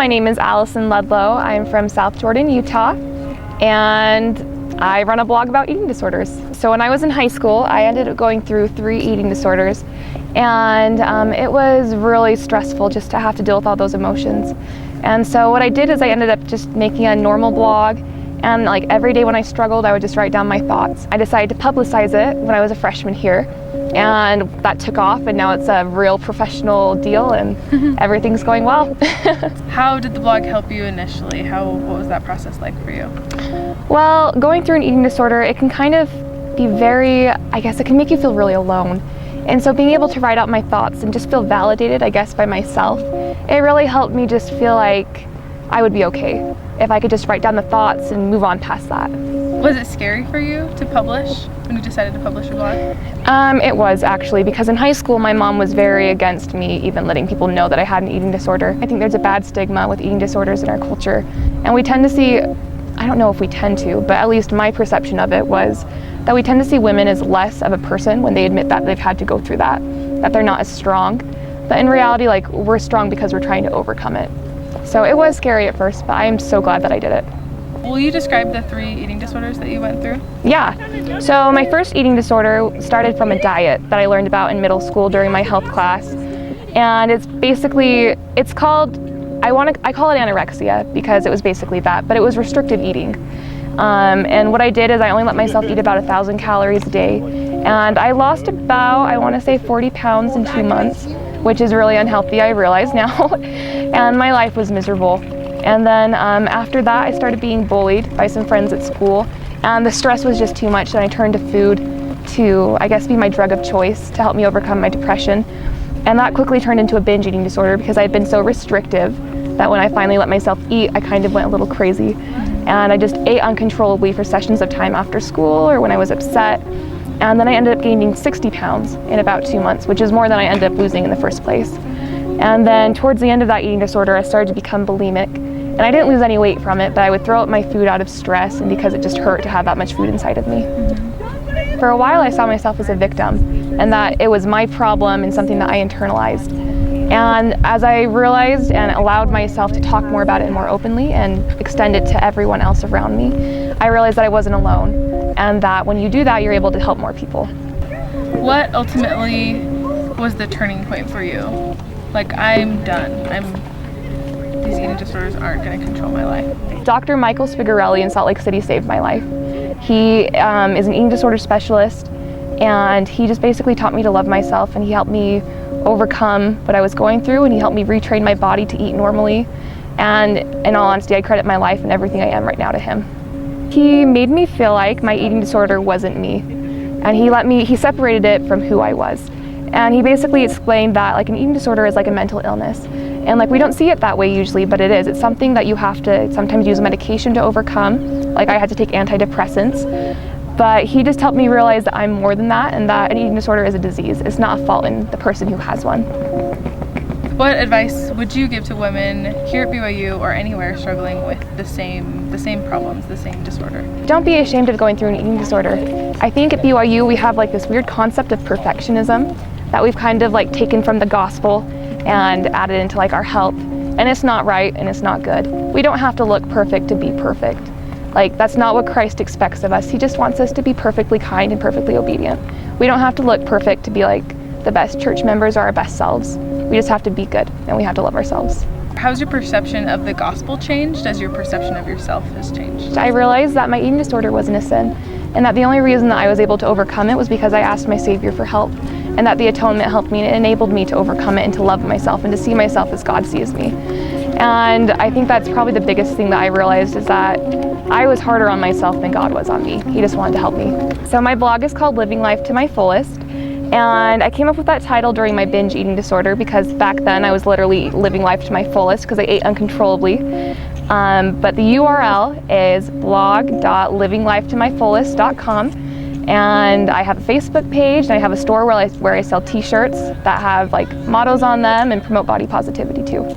my name is Alyson Ludlow. I'm from South Jordan, Utah, and I run a blog about eating disorders. So when I was in high school, I ended up going through 3 eating disorders, and it was really stressful just to have to deal with all those emotions. And so what I did is I ended up just making a normal blog, and like every day when I struggled, I would just write down my thoughts. I decided to publicize it when I was a freshman here, and that took off, and now it's a real professional deal, and everything's going well. How did the blog help you initially? What was that process like for you? Well, going through an eating disorder, it can kind of be it can make you feel really alone. And so being able to write out my thoughts and just feel validated, by myself, it really helped me just feel like I would be okay if I could just write down the thoughts and move on past that. Was it scary for you to publish when you decided to publish your blog? It was actually, because in high school my mom was very against me even letting people know that I had an eating disorder. I think there's a bad stigma with eating disorders in our culture, and we tend to see, I don't know if we tend to, but at least my perception of it was that we tend to see women as less of a person when they admit that they've had to go through that they're not as strong. But in reality, we're strong because we're trying to overcome it. So it was scary at first, but I am so glad that I did it. Will you describe the 3 eating disorders that you went through? Yeah. So my first eating disorder started from a diet that I learned about in middle school during my health class. And I call it anorexia because it was basically that, but it was restrictive eating. And what I did is I only let myself eat about 1,000 calories a day. And I lost about, 40 pounds in 2 months, which is really unhealthy, I realize now. And my life was miserable. And then after that, I started being bullied by some friends at school. And the stress was just too much, and I turned to food to, be my drug of choice to help me overcome my depression. And that quickly turned into a binge eating disorder because I had been so restrictive that when I finally let myself eat, I kind of went a little crazy. And I just ate uncontrollably for sessions of time after school or when I was upset. And then I ended up gaining 60 pounds in about 2 months, which is more than I ended up losing in the first place. And then towards the end of that eating disorder, I started to become bulimic. And I didn't lose any weight from it, but I would throw up my food out of stress and because it just hurt to have that much food inside of me. For a while, I saw myself as a victim and that it was my problem and something that I internalized. And as I realized and allowed myself to talk more about it more openly and extend it to everyone else around me, I realized that I wasn't alone and that when you do that, you're able to help more people. What ultimately was the turning point for you? I'm done. These eating disorders aren't going to control my life. Dr. Michael Spigarelli in Salt Lake City saved my life. He is an eating disorder specialist, and he just basically taught me to love myself, and he helped me overcome what I was going through, and he helped me retrain my body to eat normally. And in all honesty, I credit my life and everything I am right now to him. He made me feel like my eating disorder wasn't me, and he separated it from who I was. And he basically explained that an eating disorder is like a mental illness. And we don't see it that way usually, but it is. It's something that you have to sometimes use medication to overcome. I had to take antidepressants. But he just helped me realize that I'm more than that and that an eating disorder is a disease. It's not a fault in the person who has one. What advice would you give to women here at BYU or anywhere struggling with the same problems, the same disorder? Don't be ashamed of going through an eating disorder. I think at BYU we have this weird concept of perfectionism that we've kind of taken from the gospel and added into our health. And it's not right and it's not good. We don't have to look perfect to be perfect. That's not what Christ expects of us. He just wants us to be perfectly kind and perfectly obedient. We don't have to look perfect to be the best church members or our best selves. We just have to be good and we have to love ourselves. How's your perception of the gospel changed as your perception of yourself has changed? I realized that my eating disorder wasn't a sin, and that the only reason that I was able to overcome it was because I asked my Savior for help, and that the atonement helped me and it enabled me to overcome it and to love myself and to see myself as God sees me. And I think that's probably the biggest thing that I realized is that I was harder on myself than God was on me. He just wanted to help me. So my blog is called Living Life to My Fullest. And I came up with that title during my binge eating disorder because back then I was literally living life to my fullest because I ate uncontrollably. But the URL is blog.livinglifetomyfullest.com. And I have a Facebook page and I have a store where I sell t-shirts that have mottos on them and promote body positivity too.